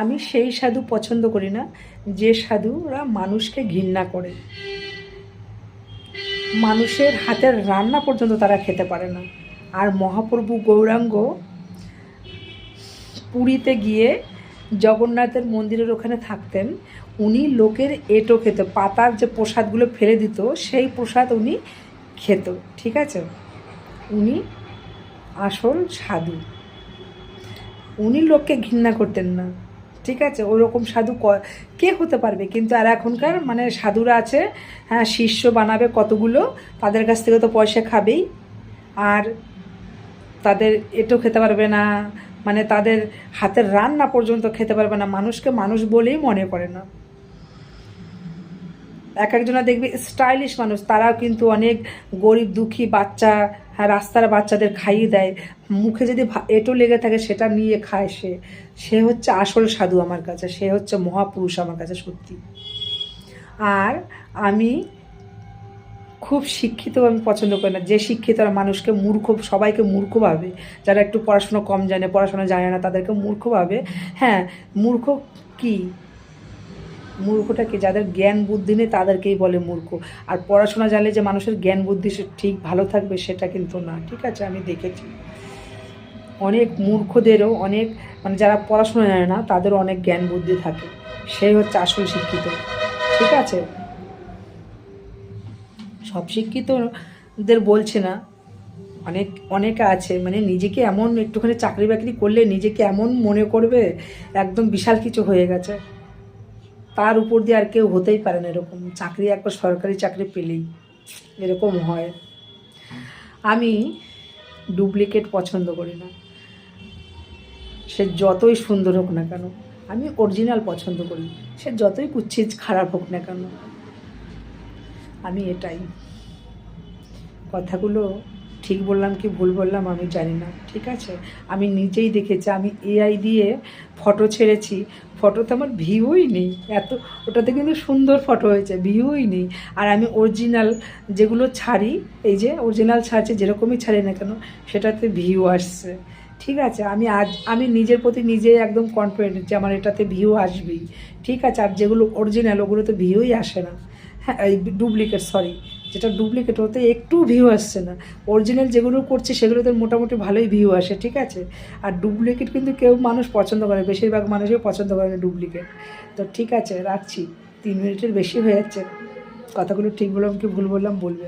আমি সেই সাধু পছন্দ করি না যে সাধুরা মানুষকে ঘৃণা করে। মানুষের হাতের রান্না পর্যন্ত তারা খেতে পারে না। আর মহাপ্রভু গৌরাঙ্গ পুরীতে গিয়ে জগন্নাথের মন্দিরের ওখানে থাকতেন, উনি লোকের এঁটো খেত, পাতার যে প্রসাদগুলো ফেলে দিত সেই প্রসাদ উনি খেত। ঠিক আছে, উনি আসল সাধু। উনি লোককে ঘৃণা করতেন না। ঠিক আছে, ওরকম সাধু কে হতে পারবে? কিন্তু আর এখনকার মানে সাধুরা আছে, হ্যাঁ, শিষ্য বানাবে কতগুলো, তাদের কাছ থেকে তো পয়সা খাবেই, আর তাদের এঁটো খেতে পারবে না, মানে তাদের হাতের রান্না পর্যন্ত খেতে পারবে না, মানুষকে মানুষ বলেই মনে করে না। এক একজনা দেখবি স্টাইলিশ মানুষ, তারাও কিন্তু অনেক গরিব দুঃখী বাচ্চা, হ্যাঁ, রাস্তার বাচ্চাদের খাইয়ে দেয়, মুখে যদি এঁটো লেগে থাকে সেটা নিয়ে খায়। সে হচ্ছে আসল সাধু আমার কাছে, সে হচ্ছে মহাপুরুষ আমার কাছে সত্যি। আর আমি খুব শিক্ষিত আমি পছন্দ করি না, যে শিক্ষিত মানুষকে মূর্খ, সবাইকে মূর্খ ভাবে, যারা একটু পড়াশুনো কম জানে, পড়াশোনা জানে না, তাদেরকে মূর্খ ভাবে। হ্যাঁ, মূর্খ কি? মূর্খটা কি? যাদের জ্ঞান বুদ্ধি নেই তাদেরকেই বলে মূর্খ। আর পড়াশোনা জানলে যে মানুষের জ্ঞান বুদ্ধি ঠিক ভালো থাকবে সেটা কিন্তু না। ঠিক আছে, আমি দেখেছি অনেক মূর্খদেরও অনেক, মানে যারা পড়াশোনা জানে না তাদেরও অনেক জ্ঞান বুদ্ধি থাকে, সেই হচ্ছে আসল শিক্ষিত। ঠিক আছে, সব শিক্ষিতদের বলছে না, অনেকে আছে মানে নিজেকে এমন একটুখানি চাকরি বাকরি করলে নিজেকে এমন মনে করবে একদম বিশাল কিছু হয়ে গেছে, তার উপর দিয়ে আর কেউ হতেই পারে না এরকম। চাকরি একবার সরকারি চাকরি পেলেই এরকম হয়। আমি ডুপ্লিকেট পছন্দ করি না, সে যতই সুন্দর হোক না কেন। আমি অরিজিনাল পছন্দ করি, সে যতই কুচ্ছিত খারাপ হোক না কেন। আমি এটাই, কথাগুলো ঠিক বললাম কি ভুল বললাম আমি জানি না। ঠিক আছে, আমি নিজেই দেখেছি, আমি এআই দিয়ে ফটো ছেড়েছি, ফটোতে আমার ভিউই নেই এত, ওটাতে কিন্তু সুন্দর ফটো হয়েছে, ভিউই নেই। আর আমি অরিজিনাল যেগুলো ছাড়ি, এই যে অরিজিনাল ছাড়ছি, যেরকমই ছাড়ি না কেন সেটাতে ভিউ আসছে। ঠিক আছে, আমি নিজের প্রতি নিজে একদম কনফিডেন্ট যে আমার এটাতে ভিউ আসবেই। ঠিক আছে, আর যেগুলো অরিজিনাল ওগুলোতে ভিউই আসে না। হ্যাঁ, এই ডুপ্লিকেট, সরি, যেটা ডুপ্লিকেট ওতে একটু ভিউ আসছে না। অরিজিনাল যেগুলো করছে সেগুলোতে মোটামুটি ভালোই ভিউ আসে। ঠিক আছে, আর ডুপ্লিকেট কিন্তু কেউ মানুষ পছন্দ করে, বেশিরভাগ মানুষই পছন্দ করে না ডুপ্লিকেট। তো ঠিক আছে, রাখছি, 3 মিনিটের বেশি হয়ে যাচ্ছে। কথাগুলো ঠিক বললাম কি ভুল বললাম বলবে।